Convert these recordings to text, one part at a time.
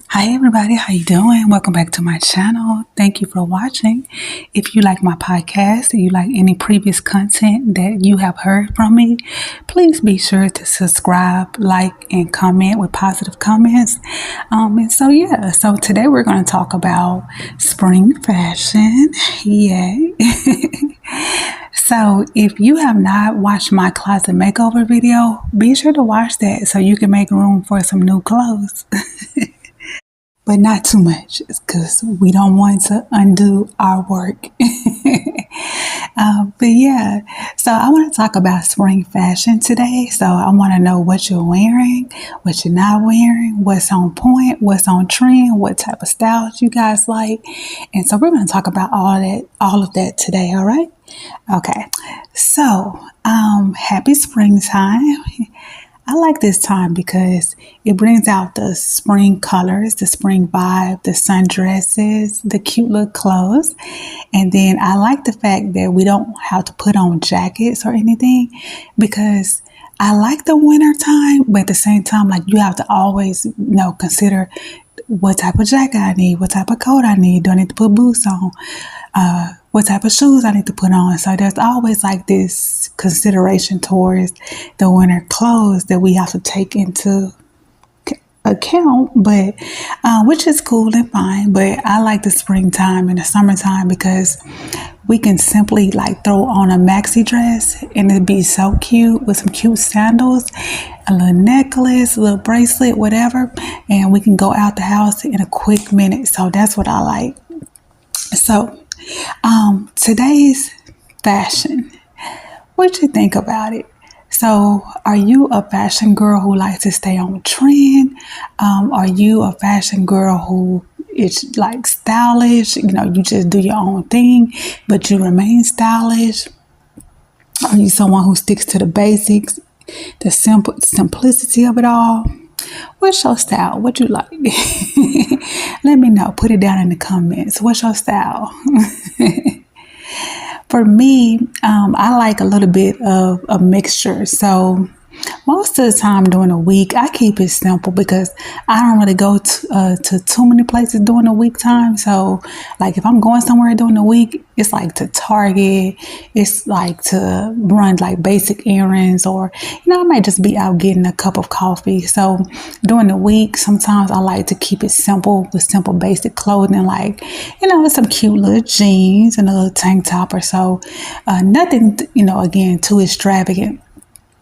Hi everybody, how you doing? Welcome back to my channel. Thank you for watching. If you like my podcast, or you like any previous content that you have heard from me, please be sure to subscribe, like, and comment with positive comments. So today we're going to talk about spring fashion. Yay. So if you have not watched my closet makeover video, be sure to watch that so you can make room for some new clothes. But not too much because we don't want to undo our work. But yeah, so I want to talk about spring fashion today. So I want to know what you're wearing, what you're not wearing, what's on point, what's on trend, what type of styles you guys like. And so we're going to talk about all of that today. All right. Okay. So, happy springtime. I like this time because it brings out the spring colors, the spring vibe, the sundresses, the cute little clothes. And then I like the fact that we don't have to put on jackets or anything because I like the winter time, but at the same time, like you have to always, consider what type of jacket I need, what type of coat I need. Do I need to put boots on? What type of shoes I need to put on. So there's always like this consideration towards the winter clothes that we have to take into account, but which is cool and fine. But I like the springtime and the summertime because we can simply like throw on a maxi dress and it'd be so cute with some cute sandals, a little necklace, a little bracelet, whatever, and we can go out the house in a quick minute. So that's what I like. So today's fashion, what you think about it? So are you a fashion girl who likes to stay on trend? Are you a fashion girl who is like stylish? You just do your own thing, but you remain stylish? Are you someone who sticks to the basics, the simplicity of it all? What's your style? What you like? Let me know. Put it down in the comments. What's your style? For me, I like a little bit of a mixture. So most of the time during the week, I keep it simple because I don't really go to too many places during the week time. So like if I'm going somewhere during the week, it's like to Target, it's like to run like basic errands, or I might just be out getting a cup of coffee. So during the week, sometimes I like to keep it simple with simple basic clothing, like some cute little jeans and a little tank top or so. Nothing, again, too extravagant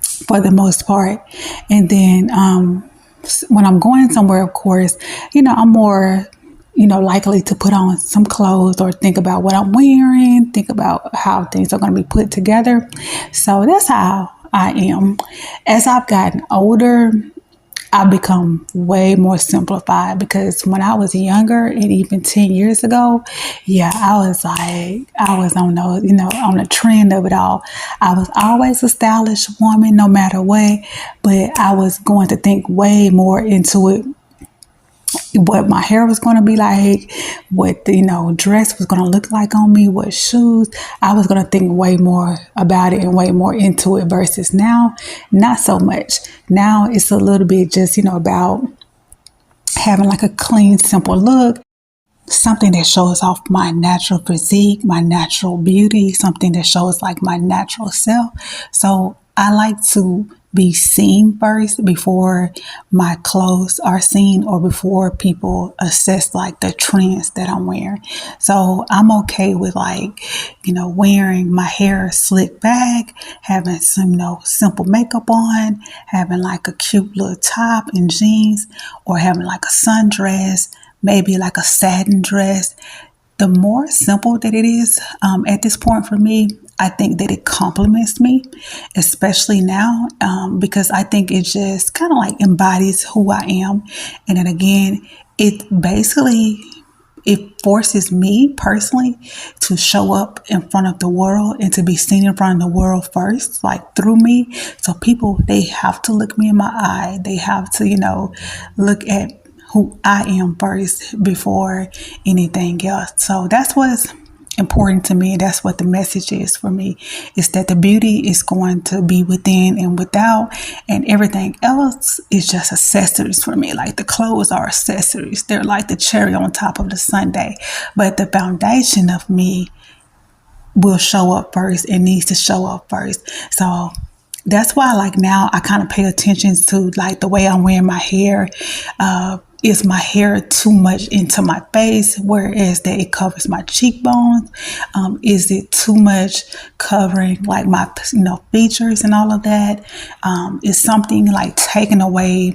for the most part. And then when I'm going somewhere, of course, I'm more likely to put on some clothes or think about what I'm wearing, think about how things are going to be put together. So that's how I am. As I've gotten older, I've become way more simplified because when I was younger and even 10 years ago, yeah, I was on on the trend of it all. I was always a stylish woman no matter what, but I was going to think way more into it, what my hair was going to be like, what the dress was going to look like on me, what shoes. I was going to think way more about it and way more into it versus now, not so much. Now it's a little bit just, about having like a clean, simple look, something that shows off my natural physique, my natural beauty, something that shows like my natural self. So I like to be seen first before my clothes are seen or before people assess like the trends that I'm wearing. So I'm okay with wearing my hair slicked back, having some, simple makeup on, having like a cute little top and jeans, or having like a sundress, maybe like a satin dress. The more simple that it is at this point for me, I think that it compliments me, especially now, because I think it just kind of like embodies who I am. And then again, it forces me personally to show up in front of the world and to be seen in front of the world first, like through me. So people, they have to look me in my eye. They have to, look at who I am first before anything else. So that's what's important to me. That's what the message is for me, is that the beauty is going to be within and without, and everything else is just accessories for me. Like the clothes are accessories, they're like the cherry on top of the sundae, but the foundation of me will show up first and needs to show up first. So that's why, like, now I kind of pay attention to like the way I'm wearing my hair. Is my hair too much into my face, whereas that it covers my cheekbones? Is it too much covering like my features and all of that? Is something like taking away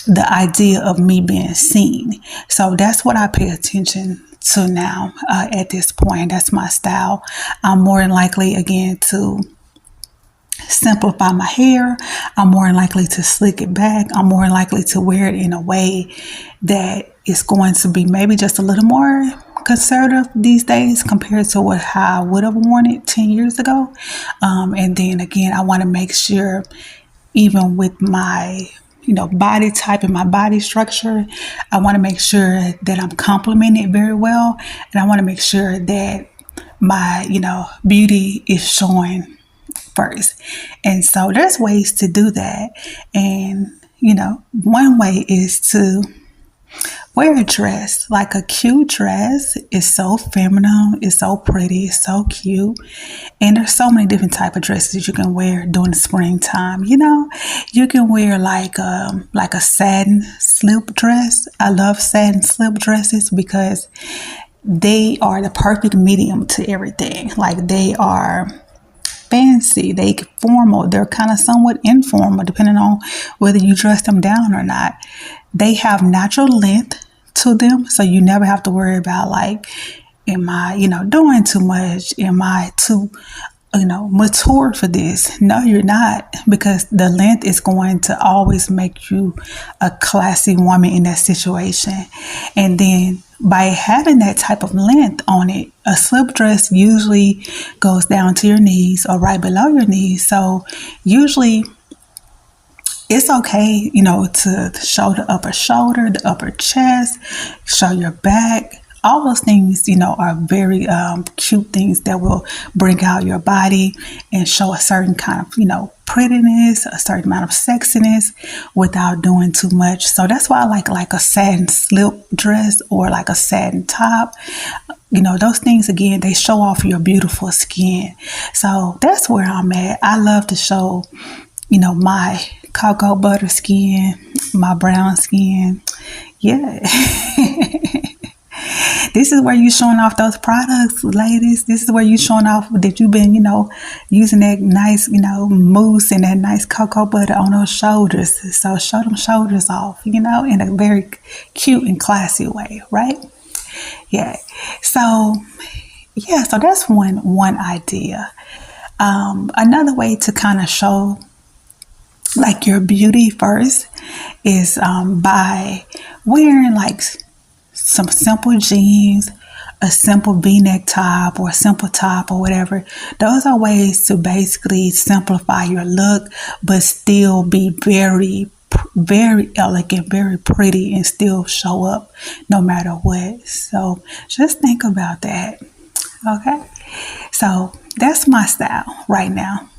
the idea of me being seen? So that's what I pay attention to now. At this point, that's my style. I'm more than likely again to simplify my hair. I'm more than likely to slick it back. I'm more than likely to wear it in a way that is going to be maybe just a little more conservative these days compared to how I would have worn it 10 years ago. And then again, I want to make sure, even with my body type and my body structure, I want to make sure that I'm complimented very well, and I want to make sure that my beauty is showing first. And so there's ways to do that. And one way is to wear a dress. Like a cute dress is so feminine, it's so pretty, it's so cute. And there's so many different type of dresses you can wear during the springtime. You can wear like a satin slip dress. I love satin slip dresses because they are the perfect medium to everything. Like, they are fancy, they formal, they're kind of somewhat informal depending on whether you dress them down or not. They have natural length to them, so you never have to worry about like, am I doing too much? Am I too mature for this? No, you're not, because the length is going to always make you a classy woman in that situation. And then by having that type of length on it, a slip dress usually goes down to your knees or right below your knees. So usually it's okay, to show the upper shoulder, the upper chest, show your back. All those things, are very cute things that will bring out your body and show a certain kind of, prettiness, a certain amount of sexiness without doing too much. So that's why I like a satin slip dress or like a satin top. Those things, again, they show off your beautiful skin. So that's where I'm at. I love to show, my cocoa butter skin, my brown skin. Yeah. This is where you're showing off those products, ladies. This is where you're showing off that you've been, using that nice, mousse and that nice cocoa butter on those shoulders. So show them shoulders off, in a very cute and classy way, right? Yeah. So that's one idea. Another way to kind of show like your beauty first is by wearing like some simple jeans, a simple v-neck top or a simple top or whatever. Those are ways to basically simplify your look, but still be very, very elegant, very pretty, and still show up no matter what. So just think about that. Okay. So that's my style right now.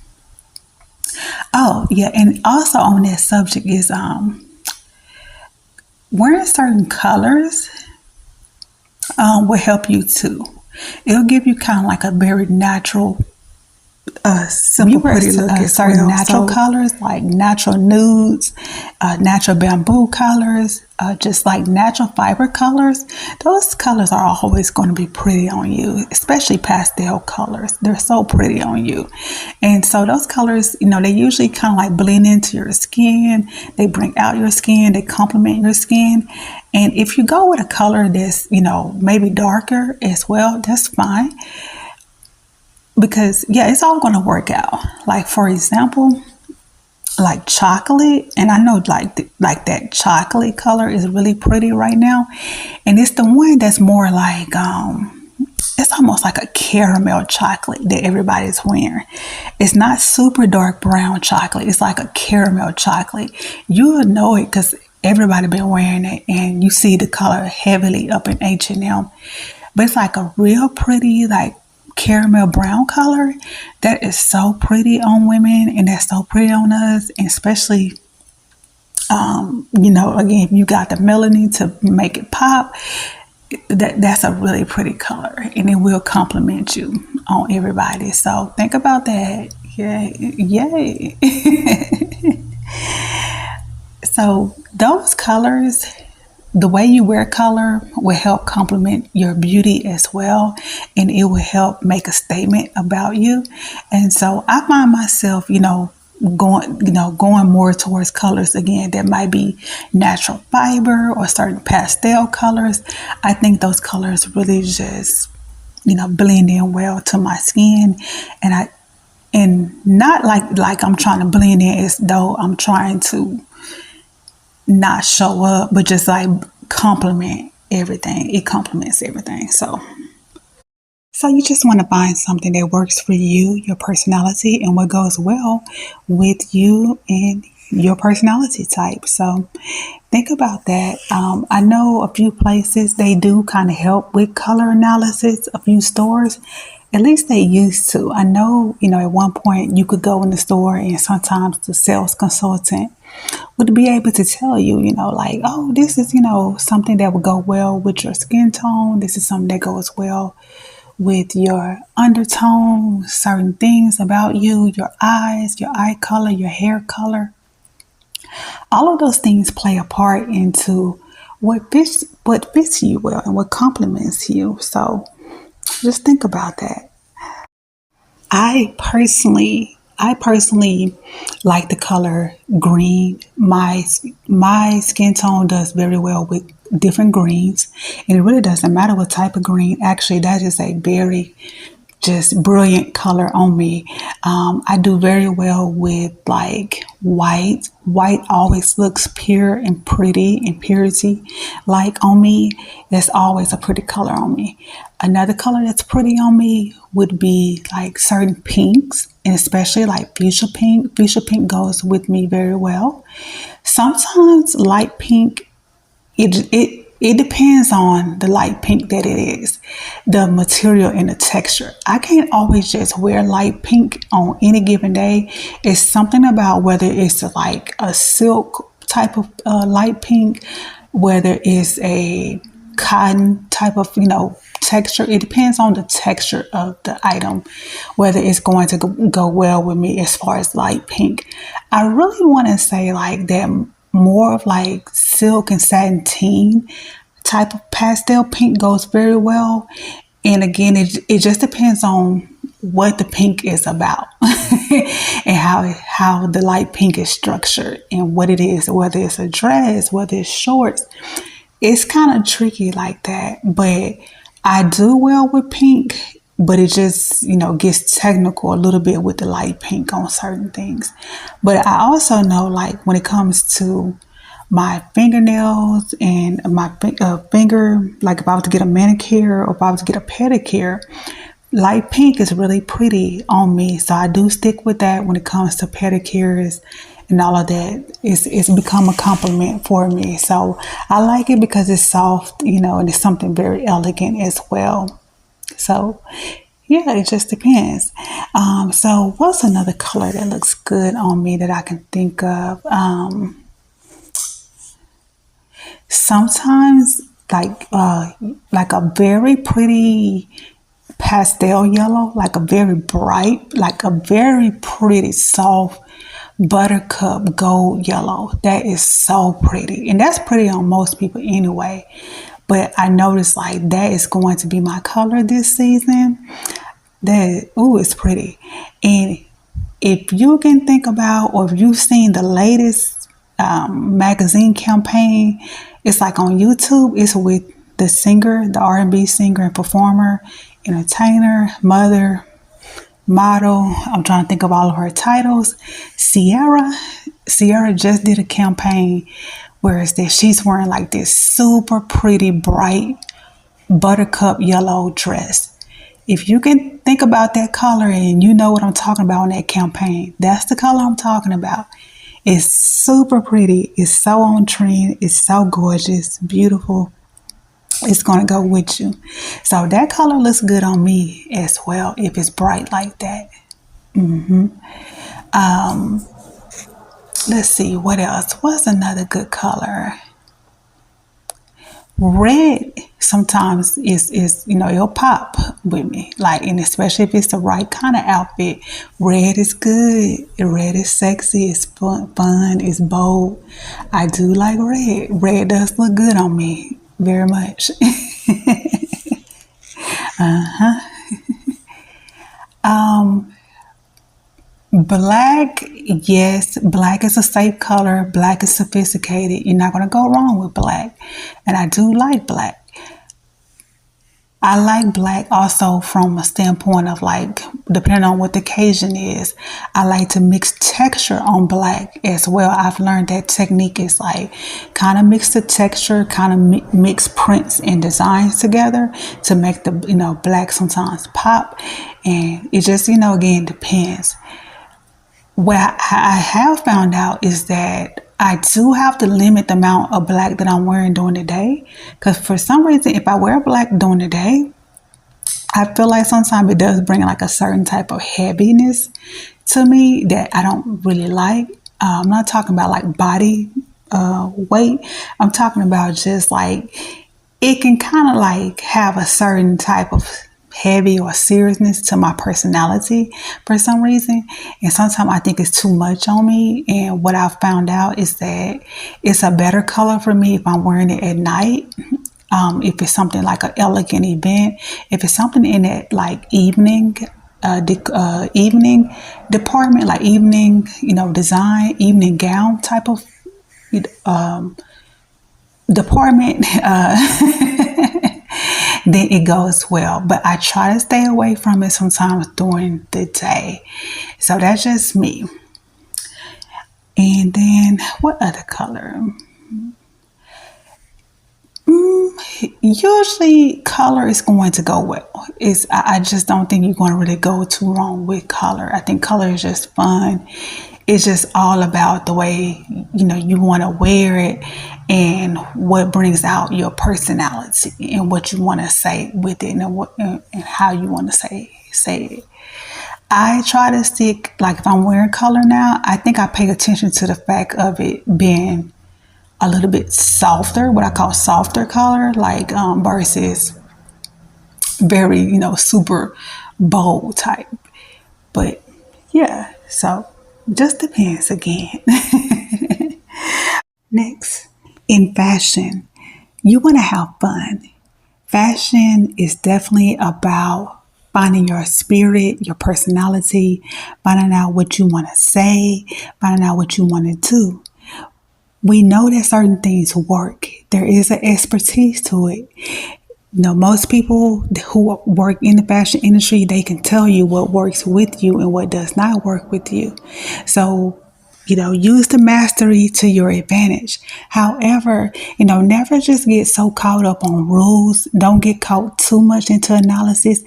Oh yeah. And also on that subject is, wearing certain colors will help you too. It'll give you kind of like a very natural, simple, pretty look. Certain natural colors, like natural nudes, natural bamboo colors, just like natural fiber colors. Those colors are always going to be pretty on you, especially pastel colors. They're so pretty on you. And so those colors, they usually kind of like blend into your skin. They bring out your skin. They complement your skin. And if you go with a color that's, maybe darker as well, that's fine. Because, it's all going to work out. Like, for example, like chocolate. And I know like that chocolate color is really pretty right now. And it's the one that's more like, it's almost like a caramel chocolate that everybody's wearing. It's not super dark brown chocolate. It's like a caramel chocolate. You'll know it because everybody been wearing it, and you see the color heavily up in H&M. but it's like a real pretty, like caramel brown color that is so pretty on women and that's so pretty on us, and especially again, if you got the melanin to make it pop, that's a really pretty color and it will complement you on everybody. So think about that. Yay. So those colors, the way you wear color will help complement your beauty as well, and it will help make a statement about you. And so I find myself, going more towards colors again that might be natural fiber or certain pastel colors. I think those colors really just, blend in well to my skin, and not like I'm trying to blend in as though I'm trying to not show up, but just like complement everything. It complements everything. So you just want to find something that works for you, your personality, and what goes well with you and your personality type. So think about that. I know a few places they do kind of help with color analysis, a few stores. At least they used to. I know, at one point you could go in the store and sometimes the sales consultant would be able to tell you, like, oh, this is, something that would go well with your skin tone. This is something that goes well with your undertone, certain things about you, your eyes, your eye color, your hair color. All of those things play a part into what fits you well and what complements you. So just think about that. I personally like the color green. My skin tone does very well with different greens, and it really doesn't matter what type of green. Actually, that is a very just brilliant color on me. I do very well with like white. White always looks pure and pretty and purity. Like on me, that's always a pretty color on me. Another color that's pretty on me would be like certain pinks, and especially like fuchsia pink. Fuchsia pink goes with me very well. Sometimes light pink, it depends on the light pink that it is, the material and the texture. I can't always just wear light pink on any given day. It's something about whether it's like a silk type of light pink, whether it's a cotton type of, texture. It depends on the texture of the item, whether it's going to go well with me as far as light pink. I really want to say like that more of like silk and sateen type of pastel pink goes very well. And again, it just depends on what the pink is about and how the light pink is structured and what it is, whether it's a dress, whether it's shorts. It's kind of tricky like that, but I do well with pink, but it just, gets technical a little bit with the light pink on certain things. But I also know, like, when it comes to my fingernails and my finger, like if I was to get a manicure or if I was to get a pedicure, light pink is really pretty on me. So I do stick with that when it comes to pedicures and all of that. It's become a compliment for me. So I like it because it's soft, and it's something very elegant as well. So yeah, it just depends. So what's another color that looks good on me that I can think of? Sometimes like a very pretty pastel yellow, like a very bright, like a very pretty soft buttercup gold yellow. That is so pretty, and that's pretty on most people anyway, but I noticed like that is going to be my color this season. It's pretty. And if you can think about, or if you've seen the latest magazine campaign, it's like on YouTube. It's with the singer, the R&B singer and performer, entertainer, mother, model. I'm trying to think of all of her titles. Ciara just did a campaign where it's that she's wearing like this super pretty, bright buttercup yellow dress. If you can think about that color and you know what I'm talking about in that campaign, that's the color I'm talking about. It's super pretty. It's so on trend. It's so gorgeous, beautiful. It's going to go with you. So that color looks good on me as well if it's bright like that. Let's see what else. What's another good color? Red sometimes is it'll pop with me, like, and especially if it's the right kind of outfit. Red is good. Red is sexy. It's fun. It's bold. I do like red does look good on me very much. Black, yes, black is a safe color. Black is sophisticated. You're not going to go wrong with black. And I do like black. I like black also from a standpoint of, like, depending on what the occasion is, I like to mix texture on black as well. I've learned that technique is like kind of mix the texture, kind of mix prints and designs together to make the, black sometimes pop. And it just, again, depends. What I have found out is that I do have to limit the amount of black that I'm wearing during the day. Because for some reason, if I wear black during the day, I feel like sometimes it does bring like a certain type of heaviness to me that I don't really like. I'm not talking about like body weight. I'm talking about just like it can kind of like have a certain type of heavy or seriousness to my personality for some reason. And sometimes I think it's too much on me. And what I've found out is that it's a better color for me if I'm wearing it at night. If it's something like an elegant event, if it's something in that like evening department, like evening, design, evening gown type of department, then it goes well. But I try to stay away from it sometimes during the day. So that's just me. And then what other color? Usually color is going to go well. I just don't think you're going to really go too wrong with color. I think color is just fun. It's just all about the way, you want to wear it and what brings out your personality and what you want to say with it and how you want to say it. I try to stick, like if I'm wearing color now, I think I pay attention to the fact of it being a little bit softer, what I call softer color, like versus very, super bold type. But yeah, so just depends again. Next, in fashion, you want to have fun. Fashion is definitely about finding your spirit, your personality, finding out what you want to say, finding out what you want to do. We know that certain things work. There is an expertise to it. Most people who work in the fashion industry, they can tell you what works with you and what does not work with you. So, use the mastery to your advantage. However, never just get so caught up on rules. Don't get caught too much into analysis.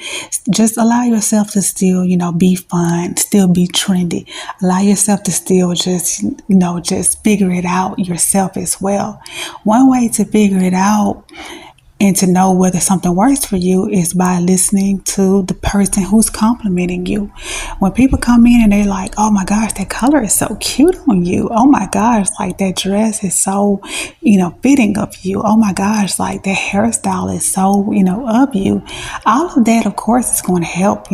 Just allow yourself to still, be fun, still be trendy. Allow yourself to still just figure it out yourself as well. One way to figure it out and to know whether something works for you is by listening to the person who's complimenting you. When people come in and they're like, oh my gosh, that color is so cute on you. Oh my gosh, like that dress is so, fitting of you. Oh my gosh, like that hairstyle is so, of you. All of that, of course, is going to help,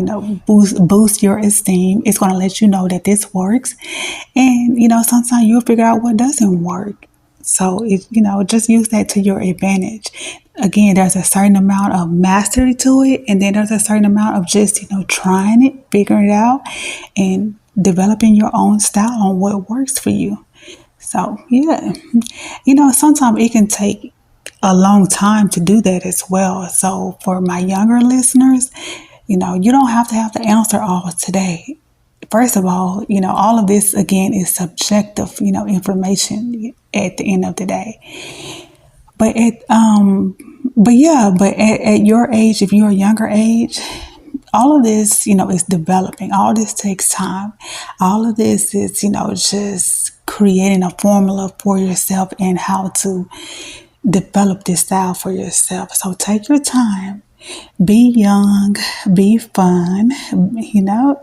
boost your esteem. It's going to let you know that this works. And, sometimes you'll figure out what doesn't work. So, just use that to your advantage. Again, there's a certain amount of mastery to it, and then there's a certain amount of just, trying it, figuring it out, and developing your own style on what works for you. So, yeah, sometimes it can take a long time to do that as well. So, for my younger listeners, you don't have to have the answer all today. First of all, all of this, again, is subjective, information at the end of the day. But at your age, if you're a younger age, all of this, is developing. All this takes time. All of this is, just creating a formula for yourself and how to develop this style for yourself. So take your time. Be young, be fun, you know.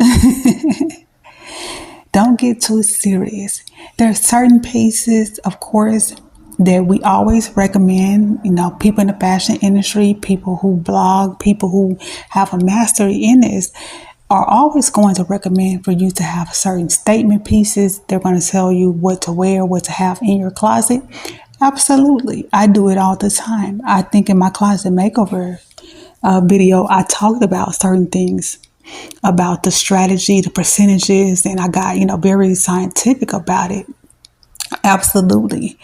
Don't get too serious. There are certain pieces, of course, that we always recommend. You know, people in the fashion industry, people who blog, people who have a mastery in this are always going to recommend for you to have certain statement pieces. They're going to tell you what to wear, what to have in your closet. Absolutely. I do it all the time. I think in my closet makeover video, I talked about certain things, about the strategy, the percentages, and I got, very scientific about it. Absolutely.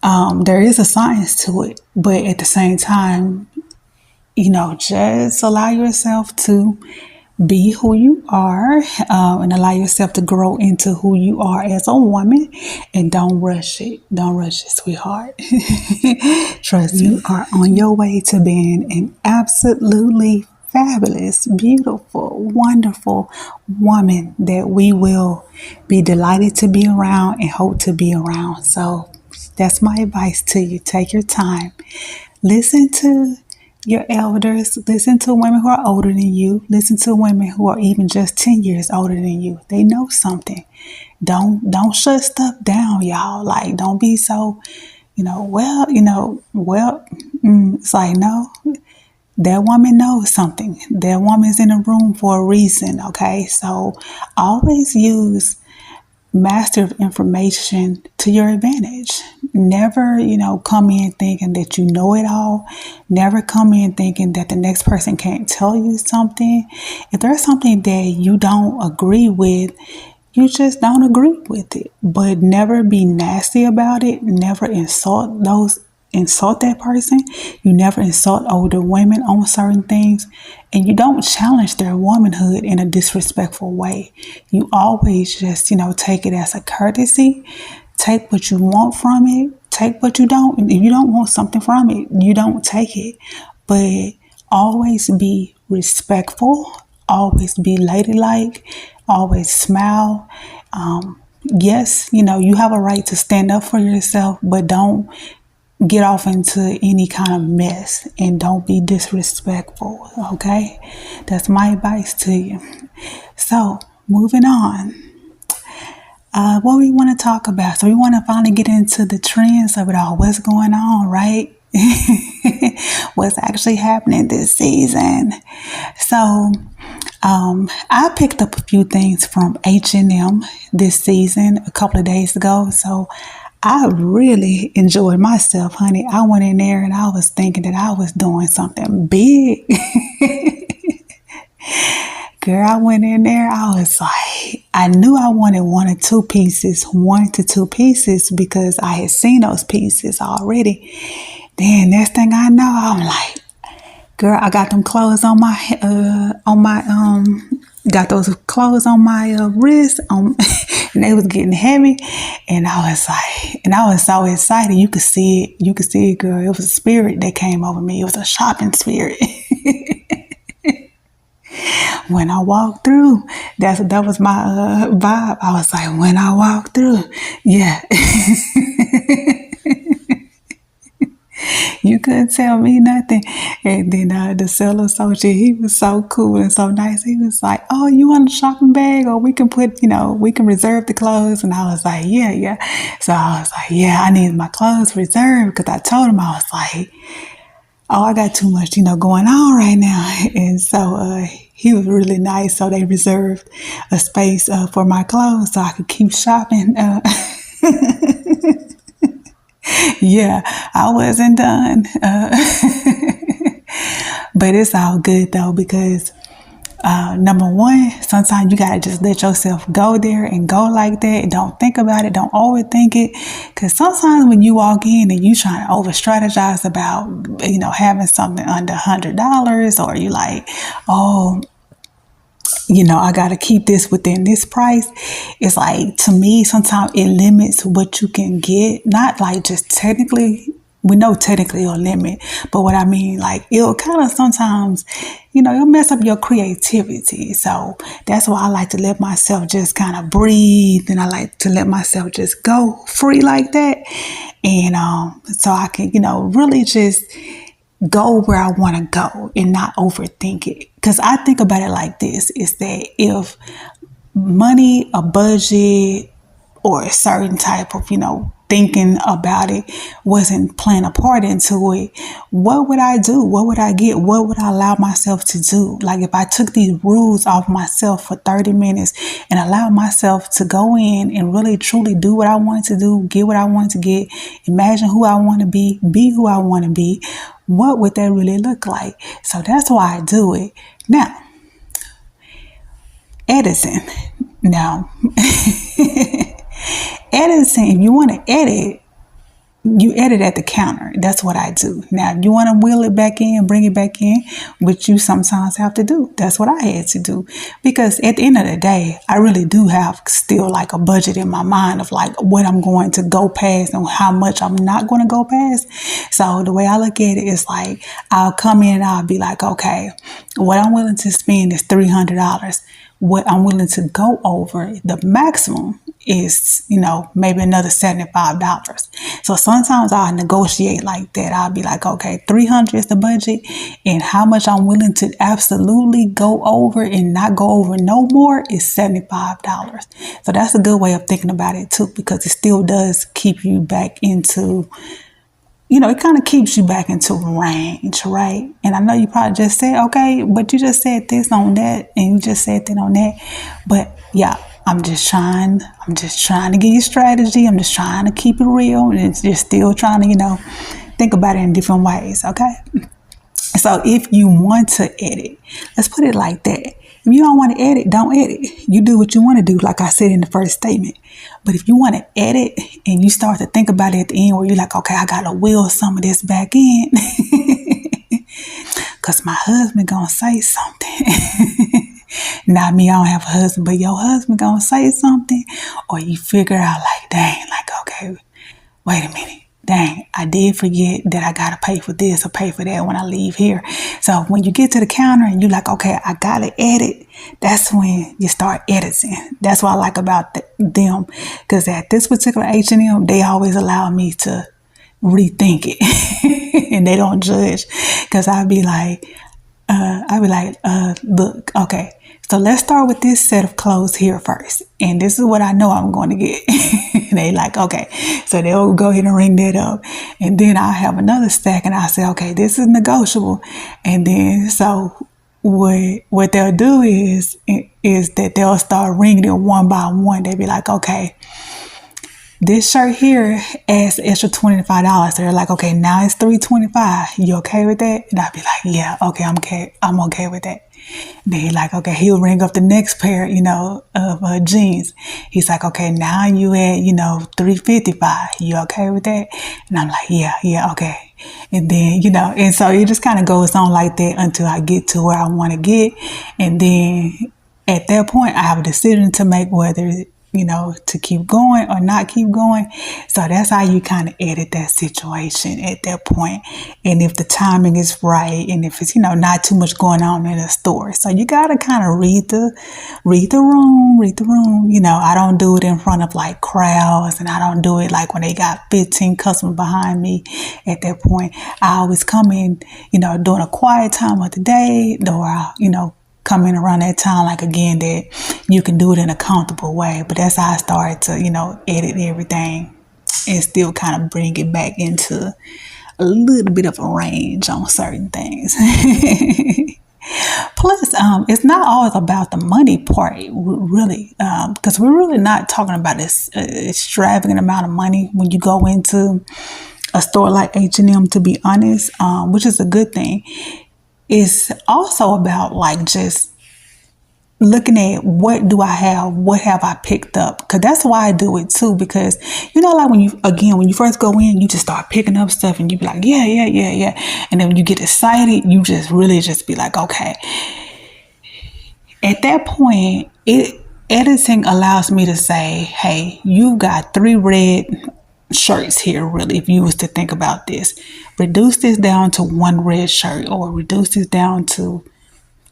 There is a science to it, but at the same time, just allow yourself to be who you are, and allow yourself to grow into who you are as a woman, and don't rush it. Don't rush it, sweetheart. Trust me, you are on your way to being an absolutely fabulous, beautiful, wonderful woman that we will be delighted to be around and hope to be around. So that's my advice to you. Take your time. Listen to your elders. Listen to women who are older than you. Listen to women who are even just 10 years older than you. They know something. Don't shut stuff down, y'all. Like, don't be so, it's like, no, that woman knows something. That woman's in the room for a reason, okay? So always use master of information to your advantage. Never, come in thinking that you know it all. Never come in thinking that the next person can't tell you something. If there's something that you don't agree with, you just don't agree with it. But never be nasty about it. Never insult that person. You never insult older women on certain things, and you don't challenge their womanhood in a disrespectful way. You always just, take it as a courtesy. Take what you want from it. Take what you don't. If you don't want something from it, you don't take it. But always be respectful. Always be ladylike. Always smile. Yes, you have a right to stand up for yourself, but don't get off into any kind of mess, and don't be disrespectful, okay? That's my advice to you. So, moving on. What we want to talk about. So we want to finally get into the trends of it all. What's going on, right? What's actually happening this season. So, I picked up a few things from H&M this season a couple of days ago. So I really enjoyed myself, honey. I went in there and I was thinking that I was doing something big. Girl, I went in there, I was like, I knew I wanted one to two pieces because I had seen those pieces already. Then next thing I know, I'm like, girl, I got them clothes on got those clothes on my wrist, and they was getting heavy, and I was so excited. You could see it, girl. It was a spirit that came over me. It was a shopping spirit. When I walked through, that was my vibe. I was like, when I walked through, yeah. You couldn't tell me nothing. And then the seller associate, he was so cool and so nice. He was like, oh, you want a shopping bag? Or we can we can reserve the clothes. And I was like, yeah. So I was like, yeah, I need my clothes reserved, because I told him, I was like, oh, I got too much, going on right now. And so he was really nice. So they reserved a space for my clothes so I could keep shopping. Yeah, I wasn't done. But it's all good though, because number one, sometimes you gotta just let yourself go there and go like that, and don't think about it, don't overthink it. Because sometimes when you walk in and you trying to over strategize about having something under $100, or you like, oh, I got to keep this within this price. It's like, to me, sometimes it limits what you can get. Not like just technically we know technically it'll limit, but what I mean, like, it'll kind of sometimes, it'll mess up your creativity. So that's why I like to let myself just kind of breathe, and I like to let myself just go free like that. And so I can, really just go where I want to go and not overthink it. Because I think about it like this, is that if money, a budget, or a certain type of, thinking about it wasn't playing a part into it, what would I do? What would I get? What would I allow myself to do? Like, if I took these rules off myself for 30 minutes and allowed myself to go in and really truly do what I wanted to do, get what I wanted to get, imagine who I want to be who I want to be, what would that really look like? So that's why I do it. Now, Edison. Now, editing, if you want to edit, you edit at the counter. That's what I do. Now, if you want to wheel it back in, bring it back in, which you sometimes have to do. That's what I had to do. Because at the end of the day, I really do have still like a budget in my mind of like what I'm going to go past and how much I'm not going to go past. So the way I look at it is like, I'll come in and I'll be like, okay, what I'm willing to spend is $300. What I'm willing to go over, the maximum is, maybe another $75. So sometimes I'll negotiate like that. I'll be like, okay, $300 is the budget, and how much I'm willing to absolutely go over and not go over no more is $75. So that's a good way of thinking about it too, because it still does keep you back into, it kind of keeps you back into range, right? And I know you probably just said, okay, but you just said this on that, and you just said that on that. But yeah, I'm just trying to give you strategy. I'm just trying to keep it real, and it's just still trying to, think about it in different ways, okay? So if you want to edit, let's put it like that. If you don't want to edit, don't edit. You do what you want to do, like I said in the first statement. But if you want to edit and you start to think about it at the end where you're like, okay, I got to wheel some of this back in because my husband going to say something. Not me, I don't have a husband, but your husband going to say something. Or you figure out like, dang, like, okay, wait a minute. Dang, I did forget that I got to pay for this or pay for that when I leave here. So when you get to the counter and you're like, okay, I got to edit, that's when you start editing. That's what I like about them. Because at this particular H&M, they always allow me to rethink it. And they don't judge. Because I'll be like, look, okay, so let's start with this set of clothes here first. And this is what I know I'm going to get. And they like, okay, so they'll go ahead and ring that up. And then I'll have another stack and I'll say, okay, this is negotiable. And then, so what they'll do is that they'll start ringing it one by one. They'll be like, okay, this shirt here adds extra $25. They're like, okay, now it's $325. You okay with that? And I'll be like, yeah, okay, I'm okay with that. Then like, okay, he'll ring up the next pair, of jeans. He's like, okay, now you at, $355. You okay with that? And I'm like, yeah, okay. And then, and so it just kind of goes on like that until I get to where I want to get. And then at that point, I have a decision to make whether to keep going or not keep going. So that's how you kind of edit that situation at that point. And if the timing is right, and if it's, not too much going on in the store. So you got to kind of read the room. I don't do it in front of like crowds, and I don't do it like when they got 15 customers behind me. At that point, I always come in, during a quiet time of the day, or, come in around that time, like again, that you can do it in a comfortable way. But that's how I started to, edit everything and still kind of bring it back into a little bit of a range on certain things. Plus, it's not always about the money part, really, because we're really not talking about this extravagant amount of money when you go into a store like H&M, to be honest, which is a good thing. It's also about like just looking at what do I have, what have I picked up? Because that's why I do it too. Because like when you first go in, you just start picking up stuff and you be like, yeah. And then when you get excited, you just really just be like, okay. At that point, editing allows me to say, hey, you got 3 red shirts here, really, if you was to think about this. Reduce this down to one red shirt, or reduce this down to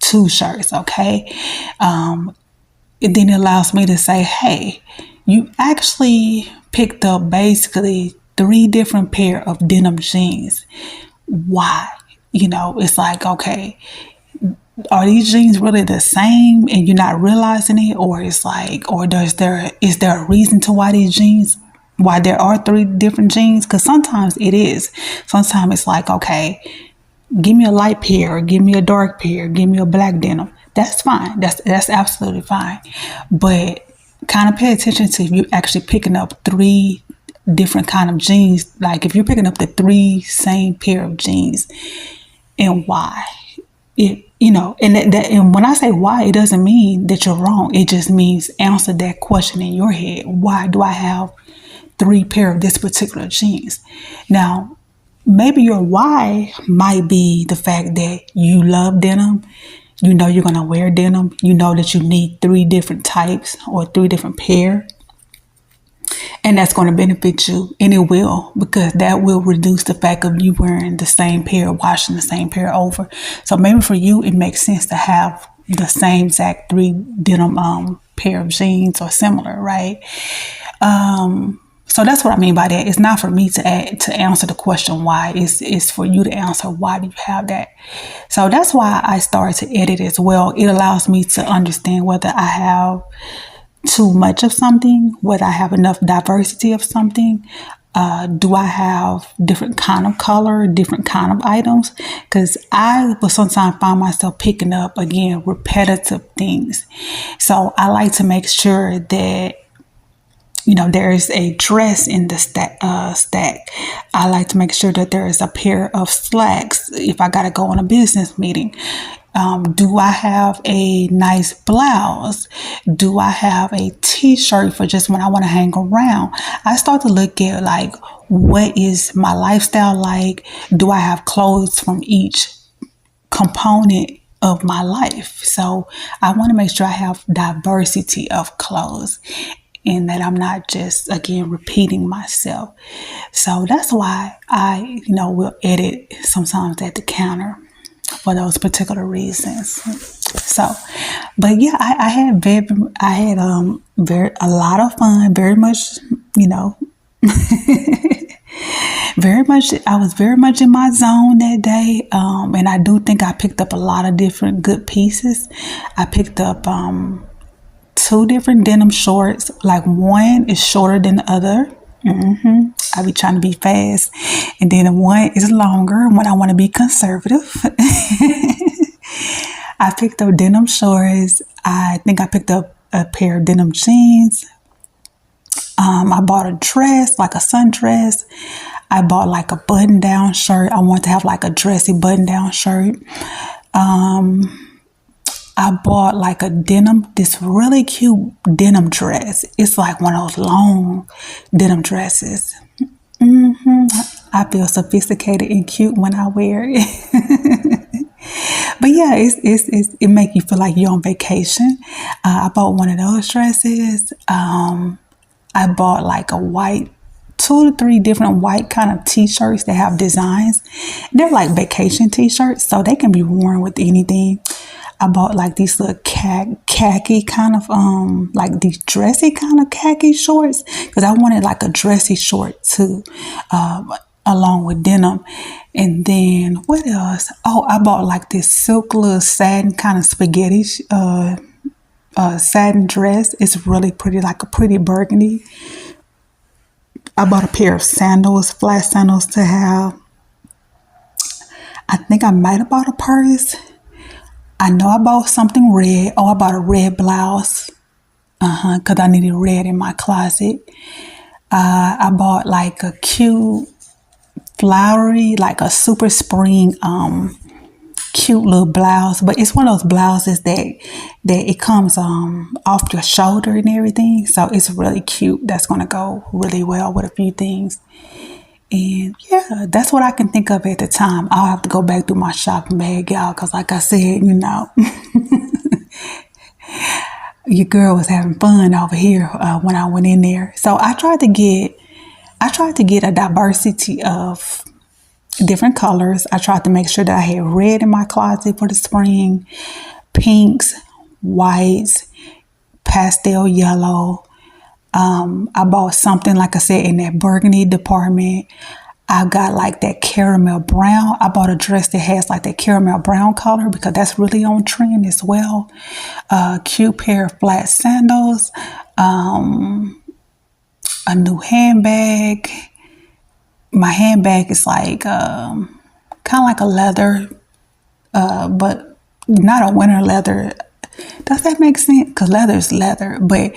two shirts, okay? And then it allows me to say, hey, you actually picked up basically 3 different pair of denim jeans. Why? It's like, okay, are these jeans really the same and you're not realizing it? Or it's like, or is there a reason to why there are 3 different jeans? Because sometimes it is. Sometimes it's like, okay, give me a light pair, give me a dark pair, give me a black denim. That's fine. That's absolutely fine. But kind of pay attention to if you're actually picking up 3 different kind of jeans. Like if you're picking up the 3 same pair of jeans, and why. And when I say why, it doesn't mean that you're wrong. It just means answer that question in your head. Why do I have 3 pair of this particular jeans? Now, maybe your why might be the fact that you love denim. You know you're going to wear denim. You know that you need 3 different types or 3 different pair. And that's going to benefit you, and it will, because that will reduce the fact of you wearing the same pair, washing the same pair over. So maybe for you, it makes sense to have the same exact 3 denim pair of jeans or similar, right? So that's what I mean by that. It's not for me to answer the question why. It's for you to answer why do you have that. So that's why I started to edit as well. It allows me to understand whether I have too much of something, whether I have enough diversity of something. Do I have different kind of color, different kind of items? Because I will sometimes find myself picking up, again, repetitive things. So I like to make sure that there is a dress in the stack. I like to make sure that there is a pair of slacks if I got to go on a business meeting. Do I have a nice blouse? Do I have a t-shirt for just when I want to hang around? I start to look at like, what is my lifestyle like? Do I have clothes from each component of my life? So I want to make sure I have diversity of clothes, and that I'm not just, again, repeating myself. So that's why I, will edit sometimes at the counter for those particular reasons. So, but yeah, I had a lot of fun, very much, I was very much in my zone that day. And I do think I picked up a lot of different good pieces. I picked up, 2 different denim shorts. Like one is shorter than the other. I be trying to be fast. And then one is longer when I want to be conservative. I picked up denim shorts. I think I picked up a pair of denim jeans. I bought a dress, like a sundress. I bought like a button-down shirt. I want to have like a dressy button-down shirt. I bought like this really cute denim dress. It's like one of those long denim dresses. I feel sophisticated and cute when I wear it. But yeah, it makes you feel like you're on vacation. I bought one of those dresses. I bought like a white 2 to 3 different white kind of t-shirts that have designs. They're like vacation t-shirts, so they can be worn with anything. I bought like these little khaki kind of, like these dressy kind of khaki shorts, because I wanted like a dressy short too, along with denim. And then what else? Oh, I bought like this silk little satin kind of spaghetti satin dress. It's really pretty, like a pretty burgundy. I bought a pair of sandals, flat sandals to have. I think I might have bought a purse. I know I bought something red. Oh, I bought a red blouse. Because I needed red in my closet. I bought like a cute, flowery, like a super spring, cute little blouse. But it's one of those blouses that it comes off your shoulder and everything. So it's really cute. That's going to go really well with a few things. And yeah, that's what I can think of at the time. I'll have to go back through my shopping bag, y'all, because like I said, your girl was having fun over here when I went in there. So I I tried to get a diversity of different colors. I tried to make sure that I had red in my closet for the spring, pinks, whites, pastel yellow. I bought something, like I said, in that burgundy department. I got like that caramel brown. I bought a dress that has like that caramel brown color because that's really on trend as well. Cute pair of flat sandals, a new handbag. My handbag is like kind of like a leather, but not a winter leather. Does that make sense? Because leather is leather, but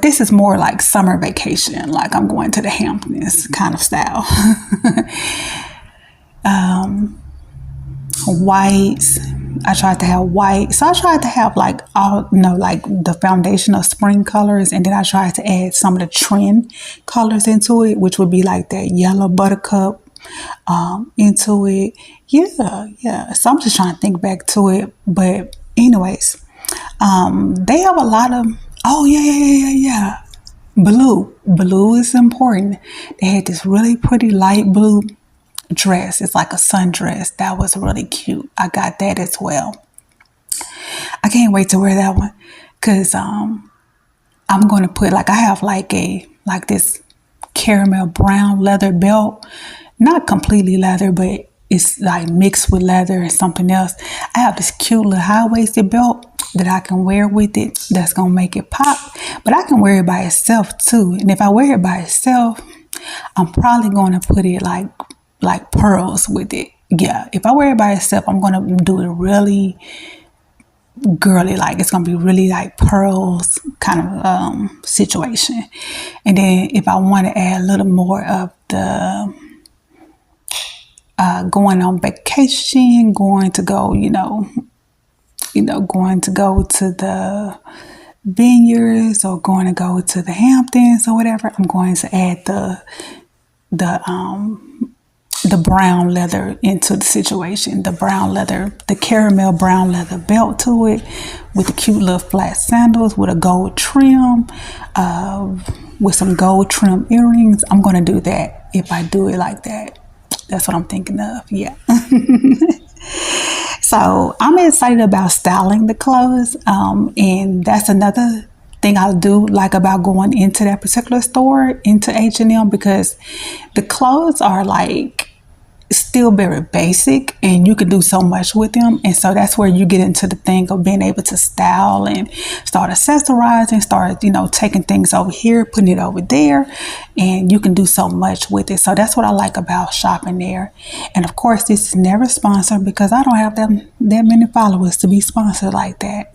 this is more like summer vacation, like I'm going to the Hamptons kind of style. Whites. I tried to have white. So I tried to have like all, like the foundation of spring colors. And then I tried to add some of the trend colors into it, which would be like that yellow buttercup into it. Yeah. So I'm just trying to think back to it. But anyways, they have a lot of, oh, yeah. Blue is important. They had this really pretty light blue dress. It's like a sundress. That was really cute. I got that as well. I can't wait to wear that one because I'm going to put I have like this caramel brown leather belt, not completely leather, but it's like mixed with leather and something else. I have this cute little high-waisted belt that I can wear with it that's going to make it pop, but I can wear it by itself too. And if I wear it by itself, I'm probably going to put it like pearls with it. Yeah, if I wear it by itself, I'm going to do it really girly, like it's going to be really like pearls kind of situation. And then if I want to add a little more of the going on vacation, going to go to the vineyards or going to go to the Hamptons or whatever, I'm going to add the brown leather into the situation. The brown leather, the caramel brown leather belt to it with the cute little flat sandals with a gold trim, with some gold trim earrings. I'm going to do that if I do it like that. That's what I'm thinking of. Yeah. So I'm excited about styling the clothes. And that's another thing I do like about going into that particular store, into H&M, because the clothes are like still very basic and you can do so much with them. And so that's where you get into the thing of being able to style and start accessorizing, start, taking things over here, putting it over there, and you can do so much with it. So that's what I like about shopping there. And of course, this is never sponsored because I don't have that many followers to be sponsored like that.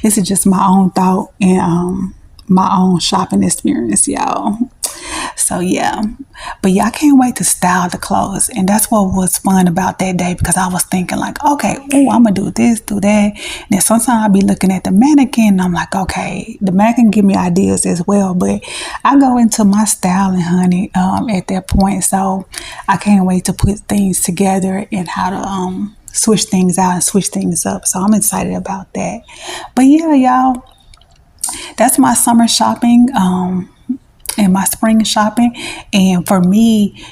This is just my own thought and my own shopping experience, y'all. So yeah, but yeah, I can't wait to style the clothes. And that's what was fun about that day, because I was thinking like, okay, I'm gonna do this, do that. And then sometimes I'll be looking at the mannequin and I'm like, okay, the mannequin give me ideas as well, but I go into my styling, honey, at that point. So I can't wait to put things together and how to switch things out and switch things up. So I'm excited about that. But yeah, y'all, that's my summer shopping and my spring shopping. And for me,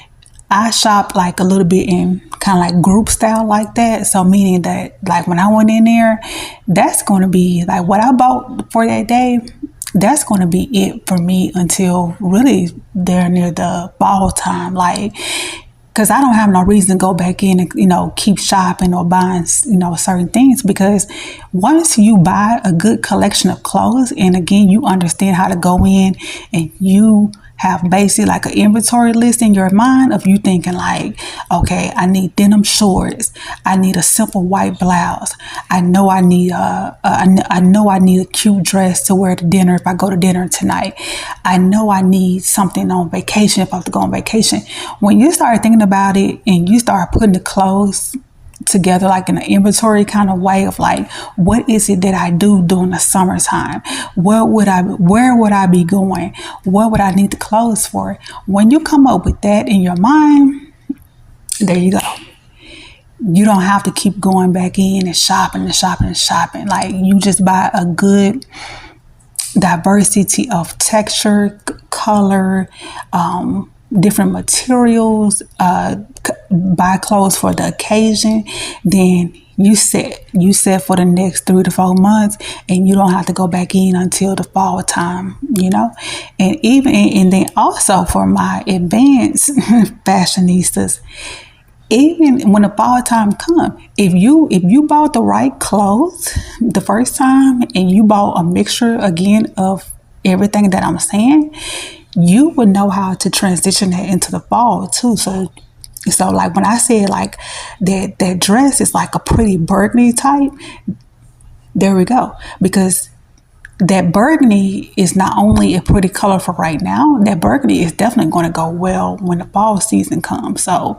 I shop like a little bit in kind of like group style like that. So meaning that like when I went in there, that's going to be like what I bought for that day. That's going to be it for me until really there near the fall time. Like, because I don't have no reason to go back in and, keep shopping or buying, certain things. Because once you buy a good collection of clothes, and again, you understand how to go in and you have basically like an inventory list in your mind of you thinking like, okay, I need denim shorts. I need a simple white blouse. I know I need a cute dress to wear to dinner if I go to dinner tonight. I know I need something on vacation if I have to go on vacation. When you start thinking about it and you start putting the clothes together like in an inventory kind of way of like, what is it that I do during the summertime? Where would I be going? What would I need the clothes for? When you come up with that in your mind, there you go. You don't have to keep going back in and shopping. Like you just buy a good diversity of texture, color, different materials, buy clothes for the occasion, then you set for the next 3 to 4 months, and you don't have to go back in until the fall time, and then also for my advanced fashionistas, even when the fall time comes, if you bought the right clothes the first time and you bought a mixture again of everything that I'm saying, you would know how to transition that into the fall too. So like when I said like that dress is like a pretty burgundy type, there we go. Because that burgundy is not only a pretty color for right now, that burgundy is definitely going to go well when the fall season comes. So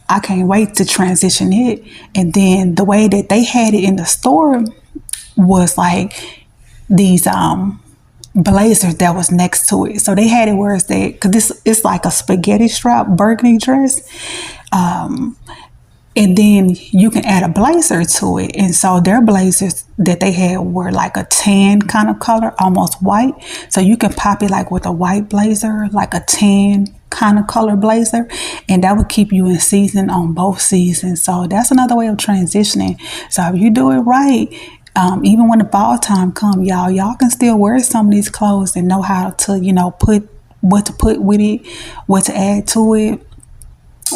I can't wait to transition it. And then the way that they had it in the store was like these blazers that was next to it. So they had it where because it's like a spaghetti strap burgundy dress. And then you can add a blazer to it. And so their blazers that they had were like a tan kind of color, almost white. So you can pop it like with a white blazer, like a tan kind of color blazer. And that would keep you in season on both seasons. So that's another way of transitioning. So if you do it right, even when the fall time comes, y'all can still wear some of these clothes and know how to, put what to put with it, what to add to it,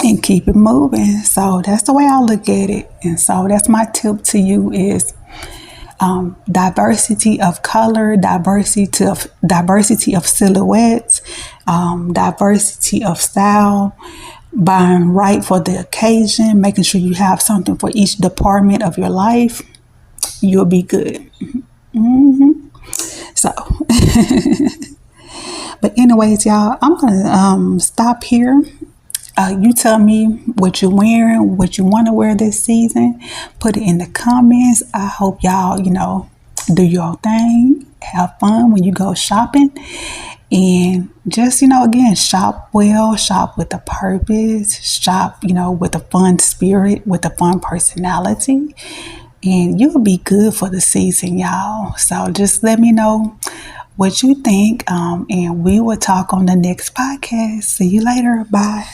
and keep it moving. So that's the way I look at it. And so that's my tip to you is diversity of color, diversity of silhouettes, diversity of style, buying right for the occasion, making sure you have something for each department of your life. You'll be good. So, but anyways, y'all, I'm gonna stop here. You tell me what you're wearing, what you want to wear this season. Put it in the comments. I hope y'all, do your thing. Have fun when you go shopping. And just, again, shop well, shop with a purpose, shop, with a fun spirit, with a fun personality. And you'll be good for the season, y'all. So just let me know what you think. And we will talk on the next podcast. See you later. Bye.